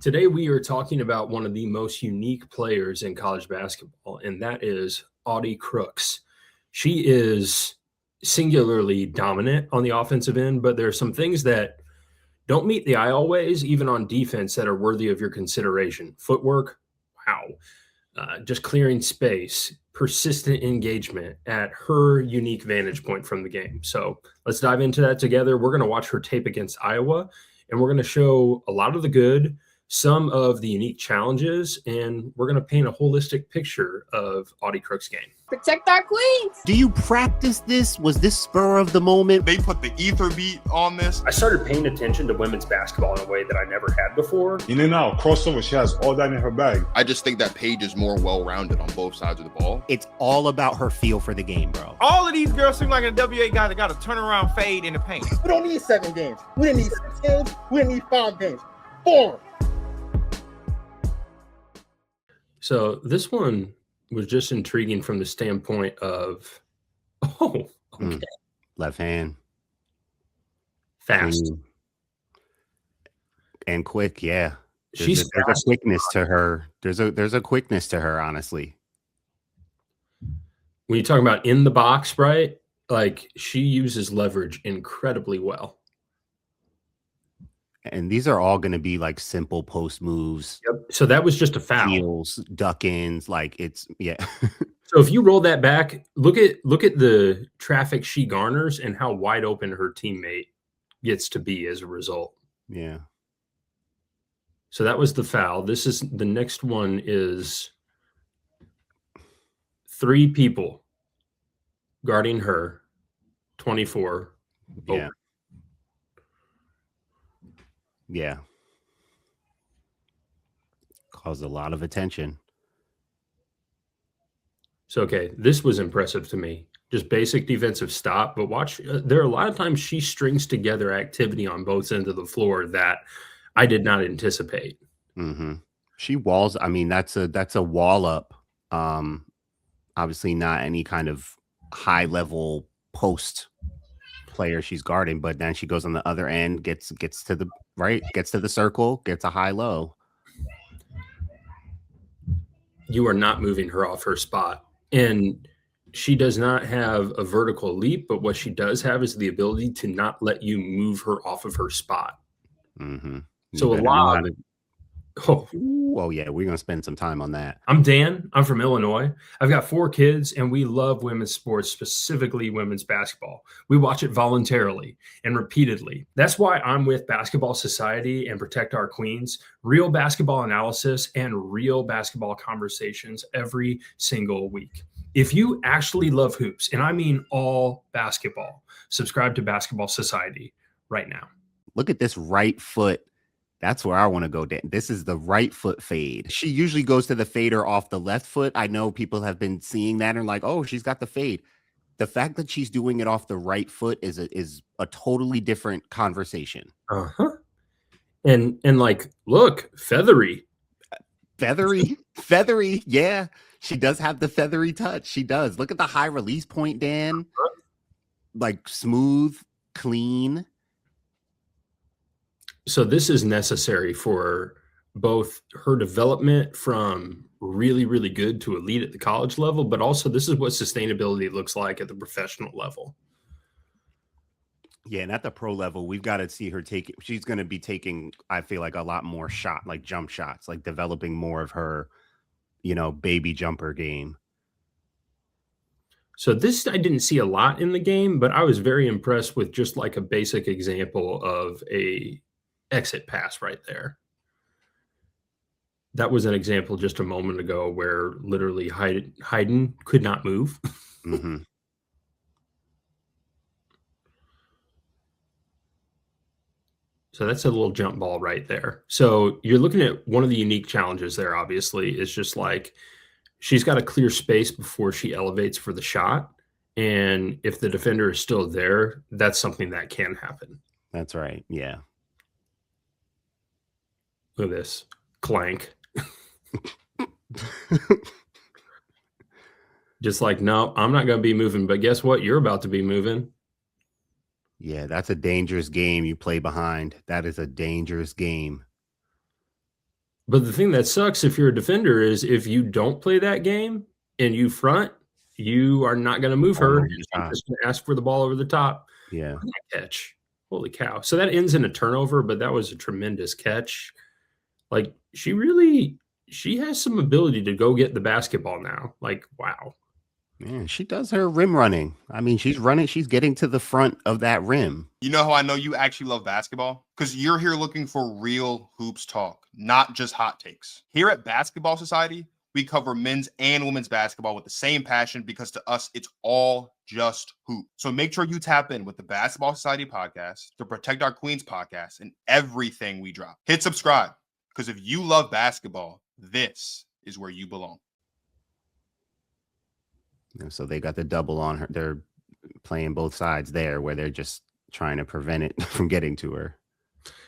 Today, we are talking about one of the most unique players in college basketball, and that is Audi Crooks. She is singularly dominant on the offensive end, but there are some things that don't meet the eye always, even on defense, that are worthy of your consideration. Footwork, wow. Just clearing space, persistent engagement at her unique vantage point from the game. So let's dive into that together. We're going to watch her tape against Iowa, and we're going to show a lot of the good, some of the unique challenges, and we're going to paint a holistic picture of Audi Crooks' game. Protect our queens. Do you practice this? Was this spur of the moment? They put the ether beat on this. I started paying attention to women's basketball in a way that I never had before. In and out, crossover, she has all that in her bag. I just think that Paige is more well-rounded on both sides of the ball. It's all about her feel for the game, bro. All of these girls seem like a WA guy that got a turnaround fade in the paint. We don't need 7 games. We didn't need 6 games. We didn't need 5 games. 4. So this one was just intriguing from the standpoint of, okay. Left hand. Fast. And quick, yeah. There's a quickness to her. There's a quickness to her, honestly. When you talk about in the box, right? Like, she uses leverage incredibly well. And these are all going to be like simple post moves. Yep. So that was just a foul. Heels, duck-ins, like it's, yeah. So if you roll that back, look at the traffic she garners and how wide open her teammate gets to be as a result. Yeah. So that was the foul. The next one is 3 people guarding her, 24. Yeah. Yeah. Caused a lot of attention. So, okay, this was impressive to me. Just basic defensive stop, but watch, there are a lot of times she strings together activity on both ends of the floor that I did not anticipate. Mm-hmm. She walls. I mean, that's a wall up. Obviously not any kind of high level post player she's guarding, but then she goes on the other end, gets to the right, gets to the circle, gets a high low. You are not moving her off her spot. And she does not have a vertical leap, but what she does have is the ability to not let you move her off of her spot. Mm-hmm. So a lot. Oh yeah, we're gonna spend some time on that. I'm Dan. I'm from Illinois. I've got 4 kids, and we love women's sports, specifically women's basketball. We watch it voluntarily and repeatedly. That's why I'm with Basketball Society and Protect Our Queens. Real basketball analysis and real basketball conversations every single week. If you actually love hoops, and I mean all basketball, subscribe to Basketball Society right now. Look at this right foot. That's where I want to go. This is the right foot fade. She usually goes to the fader off the left foot. I know people have been seeing that and like, oh, she's got the fade. The fact that she's doing it off the right foot is a totally different conversation. Uh-huh. And like, look, feathery. Feathery. Yeah. She does have the feathery touch. She does. Look at the high release point, Dan. Like smooth, clean. So this is necessary for both her development from really, really good to elite at the college level, but also this is what sustainability looks like at the professional level. Yeah, and at the pro level, we've got to see her take it. She's going to be taking, I feel like, a lot more like jump shots, like developing more of her, baby jumper game. So this I didn't see a lot in the game, but I was very impressed with just like a basic example of a exit pass right there. That was an example just a moment ago where literally Hayden could not move. Mm-hmm. So that's a little jump ball right there. So you're looking at one of the unique challenges there, obviously, is just like she's got to clear space before she elevates for the shot. And if the defender is still there, that's something that can happen. That's right. Yeah. Look at this. Clank. Just like, no, I'm not going to be moving. But guess what? You're about to be moving. Yeah, that's a dangerous game you play behind. That is a dangerous game. But the thing that sucks if you're a defender is if you don't play that game and you front, you are not going to move her. She's just going to ask for the ball over the top. Yeah. Catch. Holy cow. So that ends in a turnover, but that was a tremendous catch. Like, she has some ability to go get the basketball now. Like, wow. Man, she does her rim running. I mean, she's getting to the front of that rim. You know how I know you actually love basketball? Because you're here looking for real hoops talk, not just hot takes. Here at Basketball Society, we cover men's and women's basketball with the same passion because to us, it's all just hoop. So make sure you tap in with the Basketball Society podcast, the Protect Our Queens podcast, and everything we drop. Hit subscribe because if you love basketball, this is where you belong. So they got the double on her. They're playing both sides there where they're just trying to prevent it from getting to her.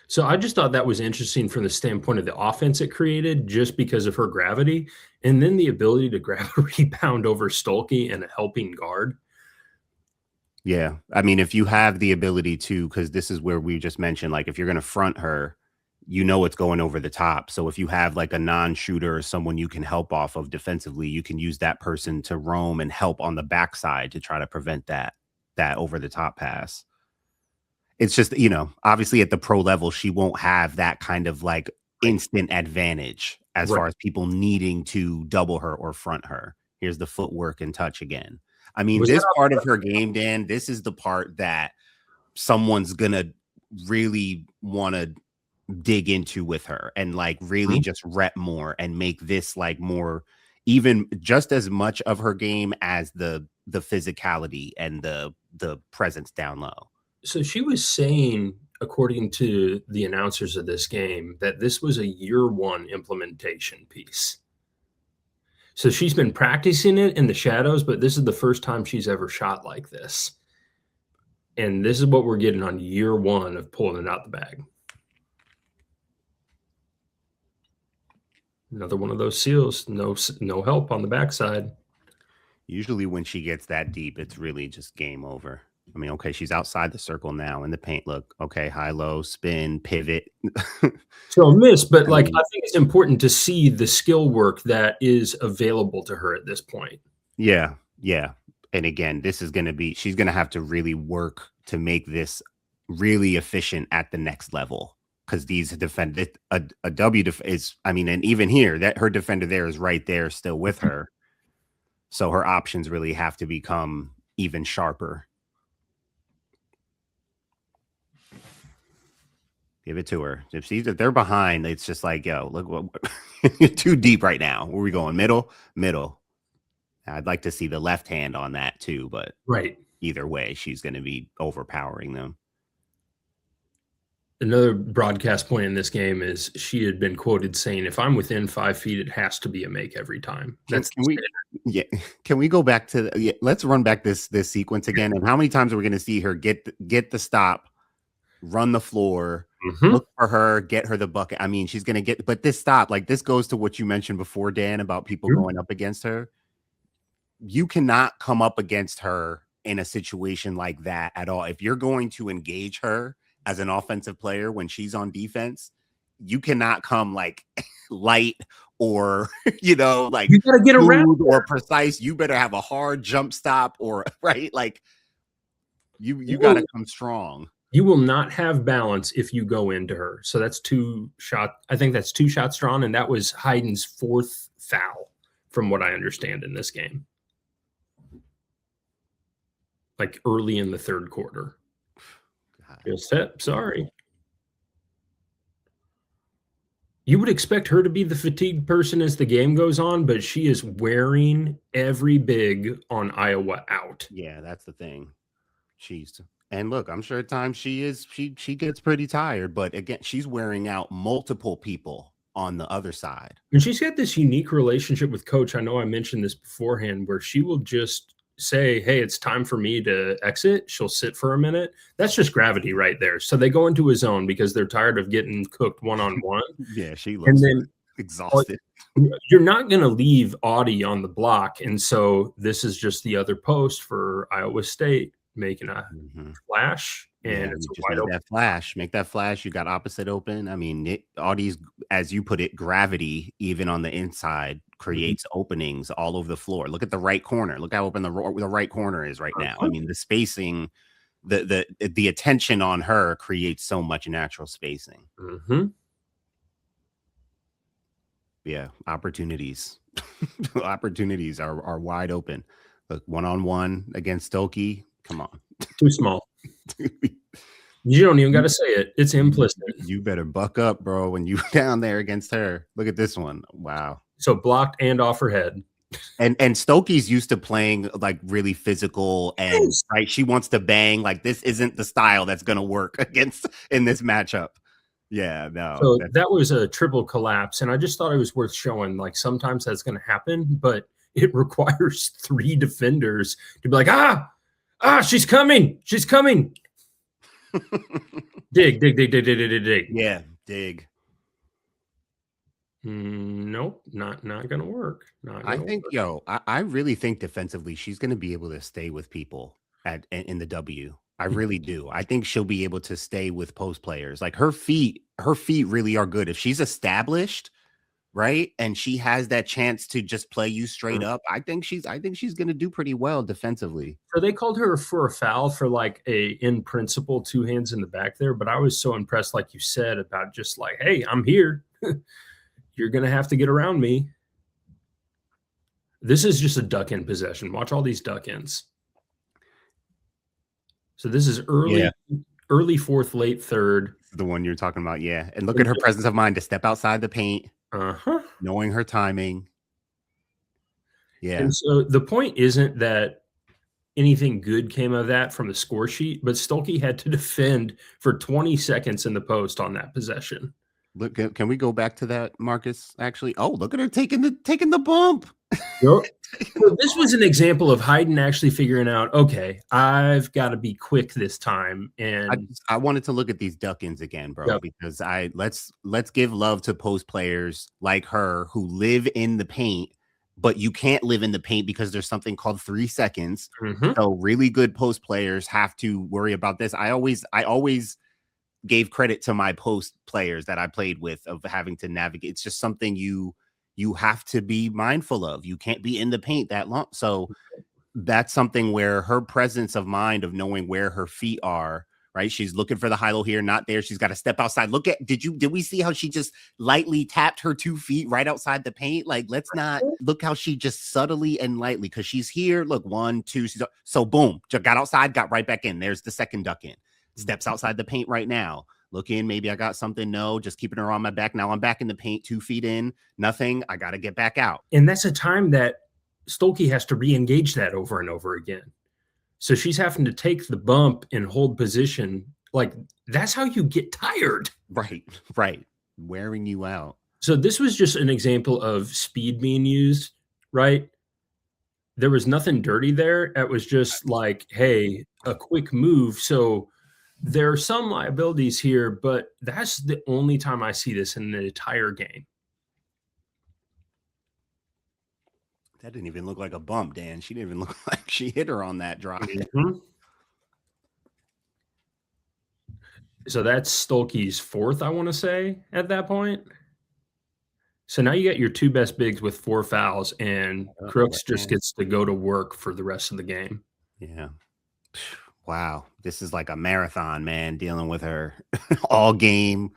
So I just thought that was interesting from the standpoint of the offense it created just because of her gravity and then the ability to grab a rebound over Stolke and a helping guard. Yeah. I mean, if you have the ability to, because this is where we just mentioned, like if you're going to front her, you know it's going over the top. So if you have like a non-shooter or someone you can help off of defensively, you can use that person to roam and help on the backside to try to prevent that over the top pass. It's just, obviously at the pro level, she won't have that kind of like instant advantage as far as people needing to double her or front her. Here's the footwork and touch again. I mean, this part of her game, Dan, this is the part that someone's going to really want to dig into with her and like really just rep more and make this like more, even just as much of her game as the physicality and the presence down low. So she was saying, according to the announcers of this game, that this was a year one implementation piece. So she's been practicing it in the shadows, but this is the first time she's ever shot like this. And this is what we're getting on year one of pulling it out the bag. Another one of those seals, no help on the backside. Usually when she gets that deep, it's really just game over. I mean, okay, she's outside the circle now in the paint. Look, okay, high, low, spin, pivot. So a miss, but I think it's important to see the skill work that is available to her at this point. Yeah. And again, she's going to have to really work to make this really efficient at the next level. Because these a W is, I mean, and even here, that her defender there is right there still with her. So her options really have to become even sharper. Give it to her. If they're behind, it's just like, yo, look, you're too deep right now. Where are we going? Middle. I'd like to see the left hand on that too, but either way, she's going to be overpowering them. Another broadcast point in this game is she had been quoted saying, if I'm within 5 feet, it has to be a make every time. Can we go back to let's run back this sequence again. And how many times are we going to see her get the stop, run the floor, look for her, get her the bucket? I mean, she's going to but this stop, like this goes to what you mentioned before, Dan, about people going up against her. You cannot come up against her in a situation like that at all. If you're going to engage her as an offensive player when she's on defense, you cannot come like light or, like you gotta get around or precise. You better have a hard jump stop or like you got to come strong. You will not have balance if you go into her. So that's 2 shots. I think that's 2 shots drawn. And that was Hayden's 4th foul from what I understand in this game. Like early in the 3rd quarter. You're set. Sorry. You would expect her to be the fatigued person as the game goes on, but she is wearing every big on Iowa out. Yeah, that's the thing. And look, I'm sure at times she gets pretty tired, but again, she's wearing out multiple people on the other side. And she's got this unique relationship with Coach. I know I mentioned this beforehand, where she will just say, hey, it's time for me to exit. She'll sit for a minute. That's just gravity right there. So they go into a zone because they're tired of getting cooked one-on-one. Yeah, she looks exhausted. You're not going to leave Audi on the block. And so this is just the other post for Iowa State. making a Mhm. flash, and Yeah, it's you a just wide make open. that flash. Make that flash. You got opposite open. I mean, Audi's, as you put it, gravity, even on the inside, Mhm. creates openings all over the floor. Look at the right corner. Look how open the right corner is right now. I mean, the spacing, the attention on her creates so much natural spacing. Mhm. Yeah, opportunities. Opportunities are wide open. Look, 1-on-1 against Stokey. Come on. Too small. You don't even got You to say it. It's you implicit. you better buck up, bro, when you down there against her. Look at this one. Wow. So blocked and off her head. And Stokey's used to playing like really physical and Yes. right. She wants to bang. Like this isn't the style that's gonna work against in this matchup. Yeah, no, So that's that was a triple collapse, and I just thought it was worth showing. Like sometimes that's going to happen, but it requires 3 defenders to be like, she's coming, she's coming. Dig, dig, dig, dig, dig, dig, dig, dig. yeah, dig. Nope, not gonna work. Not I gonna think, work. I really think defensively she's gonna be able to stay with people in the W. I really do. I think she'll be able to stay with post players. Like her feet really are good. If she's established, right? And she has that chance to just play you straight up. I think she's going to do pretty well defensively. So they called her for a foul for like a in principle 2 hands in the back there, but I was so impressed, like you said, about just like, hey, I'm here. You're gonna have to get around me. This is just a duck in possession. Watch all these duck ins. So this is early fourth, late third. The one you're talking about, yeah. And look at her presence of mind to step outside the paint, knowing her timing. Yeah. And so the point isn't that anything good came of that from the score sheet, but Stolke had to defend for 20 seconds in the post on that possession. Look, can we go back to that, Marcus? Actually, oh, look at her taking the bump. So this was an example of Hayden actually figuring out, okay, I've got to be quick this time. And I wanted to look at these duck-ins again, bro, because let's give love to post players like her who live in the paint, but you can't live in the paint because there's something called 3 seconds. So really good post players have to worry about this. I always gave credit to my post players that I played with of having to navigate. It's just something you have to be mindful of. You can't be in the paint that long. So that's something where her presence of mind of knowing where her feet are, right? She's looking for the high-low here, not there. She's got to step outside. Did we see how she just lightly tapped her 2 feet right outside the paint? Like, let's not look how she just subtly and lightly, because she's here. Look, 1, 2, so boom, just got outside, got right back in. There's the second duck in. Steps outside the paint right now. Look in, maybe I got something. No, just keeping her on my back. Now I'm back in the paint, 2 feet in, nothing. I got to get back out. And that's a time that Stolke has to re-engage that over and over again. So she's having to take the bump and hold position. Like, that's how you get tired. Right. Wearing you out. So this was just an example of speed being used, right? There was nothing dirty there. It was just like, hey, a quick move. So there are some liabilities here, but that's the only time I see this in the entire game. That didn't even look like a bump, Dan. She didn't even look like she hit her on that drive. So that's Stolke's 4th, I want to say, at that point. So now you got your 2 best bigs with 4 fouls, and Crooks just gets to go to work for the rest of the game. Yeah. Wow. This is like a marathon, man, dealing with her all game.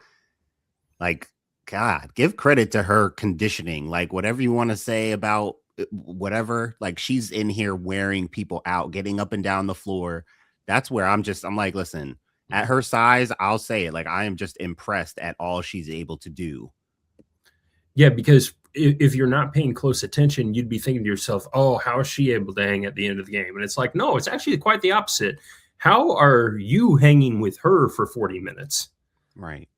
Like, God, give credit to her conditioning. Like, whatever you want to say about whatever, like, she's in here wearing people out, getting up and down the floor. That's where I'm like, listen, at her size, I'll say it. Like, I am just impressed at all she's able to do. Yeah, because if you're not paying close attention, you'd be thinking to yourself, oh, how is she able to hang at the end of the game? And it's like, no, it's actually quite the opposite. How are you hanging with her for 40 minutes? Right.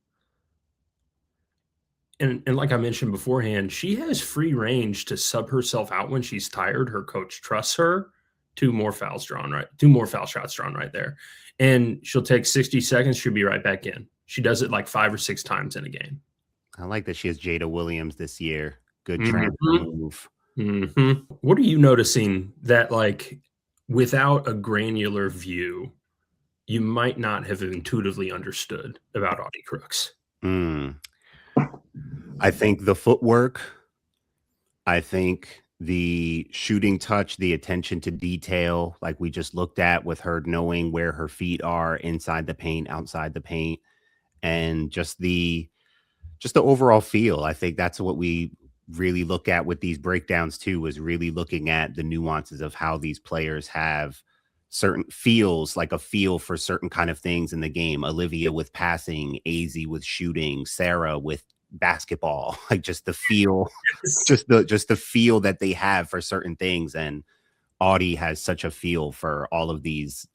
And like I mentioned beforehand, she has free range to sub herself out when she's tired. Her coach trusts her. 2 more foul shots drawn right there. And she'll take 60 seconds. She'll be right back in. She does it like 5 or 6 times in a game. I like that she has Jada Williams this year. Good transfer move. What are you noticing that, like, without a granular view, you might not have intuitively understood about Audi Crooks. I think the footwork, I think the shooting touch, the attention to detail, like we just looked at with her knowing where her feet are inside the paint, outside the paint, and just the overall feel. I think that's what we really look at with these breakdowns too, is really looking at the nuances of how these players have certain feels, like a feel for certain kind of things in the game. Olivia with passing, AZ with shooting, Sarah with basketball, like just the feel, just the feel that they have for certain things. And Audi has such a feel for all of these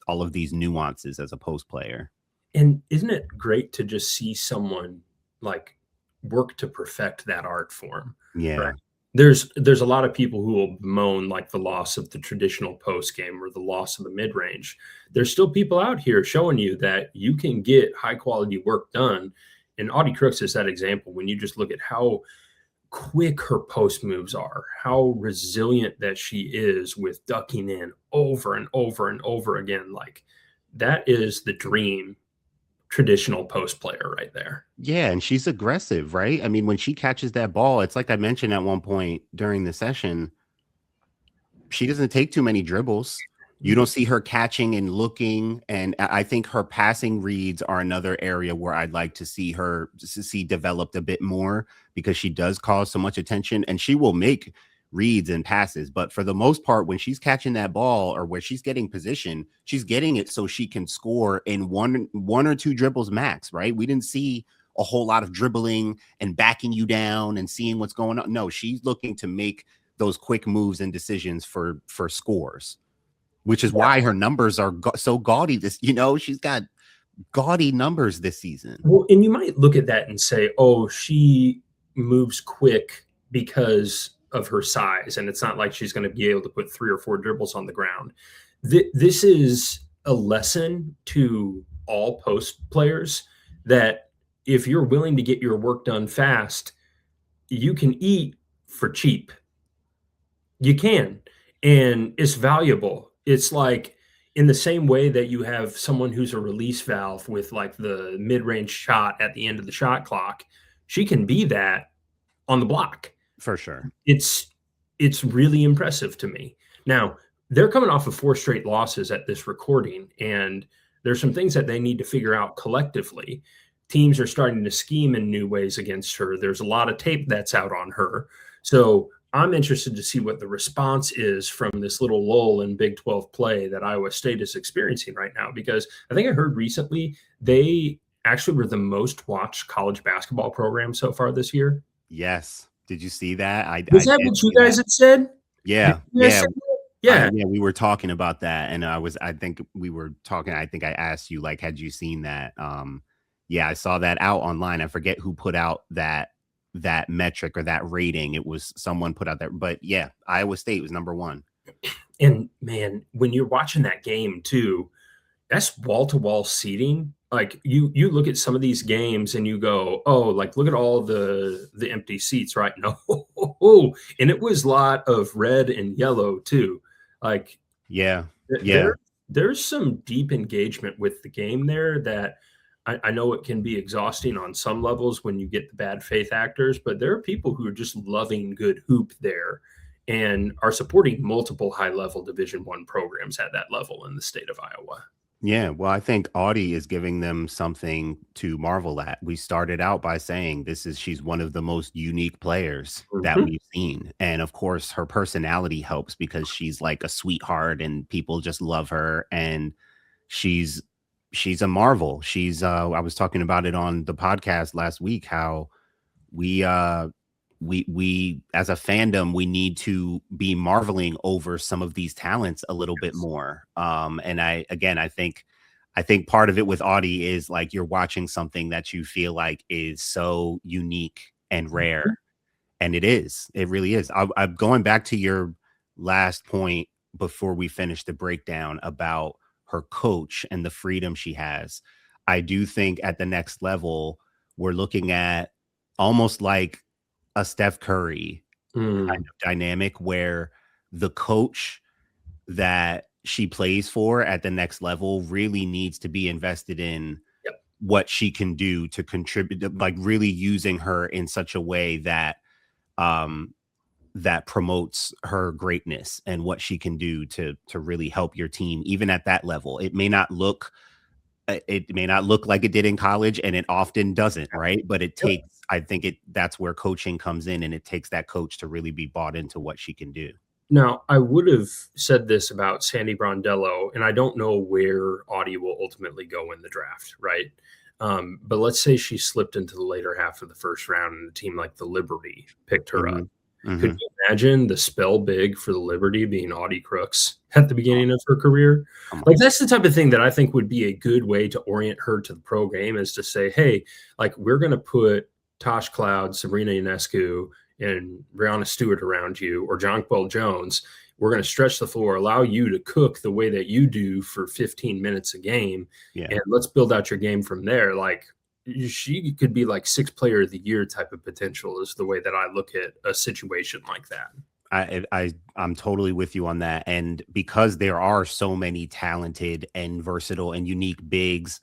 nuances as a post player. And isn't it great to just see someone like work to perfect that art form? Yeah. Right? There's a lot of people who will bemoan like the loss of the traditional post game or the loss of the mid range. There's still people out here showing you that you can get high quality work done. And Audi Crooks is that example when you just look at how quick her post moves are, how resilient that she is with ducking in over and over and over again. Like that is the dream traditional post player right there. Yeah, and she's aggressive, right? I mean, when she catches that ball, it's like I mentioned at one point during the session, she doesn't take too many dribbles. You don't see her catching and looking, and I think her passing reads are another area where I'd like to see her developed a bit more, because she does cause so much attention, and she will make reads and passes. But for the most part, when she's catching that ball or where she's getting position, she's getting it so she can score in one or two dribbles max, right? We didn't see a whole lot of dribbling and backing you down and seeing what's going on. No, she's looking to make those quick moves and decisions for scores, which is why her numbers are so gaudy. She's got gaudy numbers this season. Well, and you might look at that and say, oh, she moves quick because of her size, and it's not like she's going to be able to put 3 or 4 dribbles on the ground. This is a lesson to all post players that if you're willing to get your work done fast, you can eat for cheap. You can, and it's valuable. It's like in the same way that you have someone who's a release valve with like the mid-range shot at the end of the shot clock, she can be that on the block. For sure. It's really impressive to me. Now, they're coming off of 4 straight losses at this recording, and there's some things that they need to figure out collectively. Teams are starting to scheme in new ways against her. There's a lot of tape that's out on her. So I'm interested to see what the response is from this little lull in Big 12 play that Iowa State is experiencing right now, because I think I heard recently they actually were the most watched college basketball program so far this year. Yes. Did you see that? Was that what you guys had said? Yeah. Yeah. Yeah, we were talking about that, and I think I asked you, like, had you seen that? Yeah, I saw that out online. I forget who put out that metric or that rating. It was someone put out there, but yeah, Iowa State was number 1. And man, when you're watching that game too, that's wall-to-wall seating. Like you look at some of these games and you go, oh, like look at all the empty seats, right? No, and it was a lot of red and yellow too. Like, yeah, there's some deep engagement with the game there that I know it can be exhausting on some levels when you get the bad faith actors, but there are people who are just loving good hoop there and are supporting multiple high-level Division I programs at that level in the state of Iowa. Yeah, well, I think Audi is giving them something to marvel at. We started out by saying she's one of the most unique players that we've seen. And of course, her personality helps because she's like a sweetheart and people just love her. And she's a marvel. I was talking about it on the podcast last week, how we as a fandom, we need to be marveling over some of these talents a little bit more. And I think part of it with Audi is like you're watching something that you feel like is so unique and rare. And it really is. I'm going back to your last point before we finish the breakdown about her coach and the freedom she has. I do think at the next level, we're looking at almost like a Steph Curry kind of dynamic where the coach that she plays for at the next level really needs to be invested in Yep. what she can do to contribute, like really using her in such a way that that promotes her greatness and what she can do to really help your team, even at that level. It may not look like it did in college, and it often doesn't, right? But it takes, I think that's where coaching comes in, and it takes that coach to really be bought into what she can do. Now, I would have said this about Sandy Brondello, and I don't know where Audi will ultimately go in the draft, right? But let's say she slipped into the later half of the first round and a team like the Liberty picked her up. Could you imagine the spell big for the Liberty being Audi Crooks at the beginning of her career? Like, that's the type of thing that I think would be a good way to orient her to the pro game, is to say, hey, like, we're going to put Tosh Cloud, Sabrina Ionescu, and Brianna Stewart around you, or Jonquel Jones. We're going to stretch the floor, allow you to cook the way that you do for 15 minutes a game, and let's build out your game from there. Like, she could be like 6th player of the year type of potential, is the way that I look at a situation like that. I'm totally with you on that. And because there are so many talented and versatile and unique bigs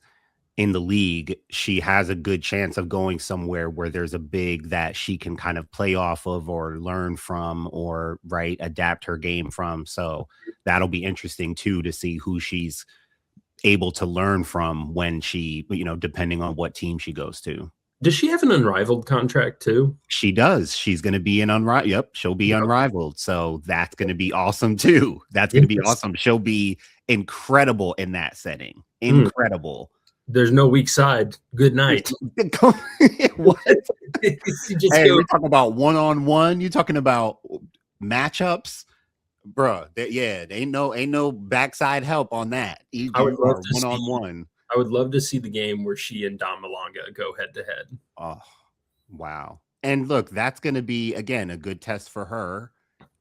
in the league, she has a good chance of going somewhere where there's a big that she can kind of play off of or learn from, or adapt her game from. So that'll be interesting too, to see who she's able to learn from when she, depending on what team she goes to. Does she have an unrivaled contract too? She does. She's going to be an unrivaled. Yep, she'll be unrivaled. So that's going to be awesome too. That's going to be awesome. She'll be incredible in that setting. Incredible. There's no weak side. Good night. What? Hey, we're talking about one-on-one. You're talking about matchups, bro. There ain't no backside help on that. I would love to one-on-one. I would love to see the game where she and Dom Malonga go head to head. Oh, wow. And look, that's going to be, again, a good test for her,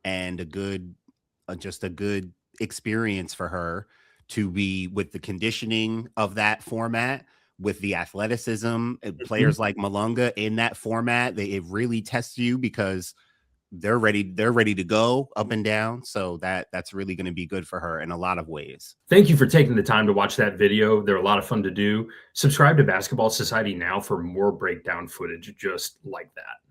and a good experience for her to be with the conditioning of that format, with the athleticism, players like Malonga in that format. It really tests you because they're ready to go up and down. So that's really going to be good for her in a lot of ways. Thank you for taking the time to watch that video. They're a lot of fun to do. Subscribe to Basketball Society now for more breakdown footage just like that.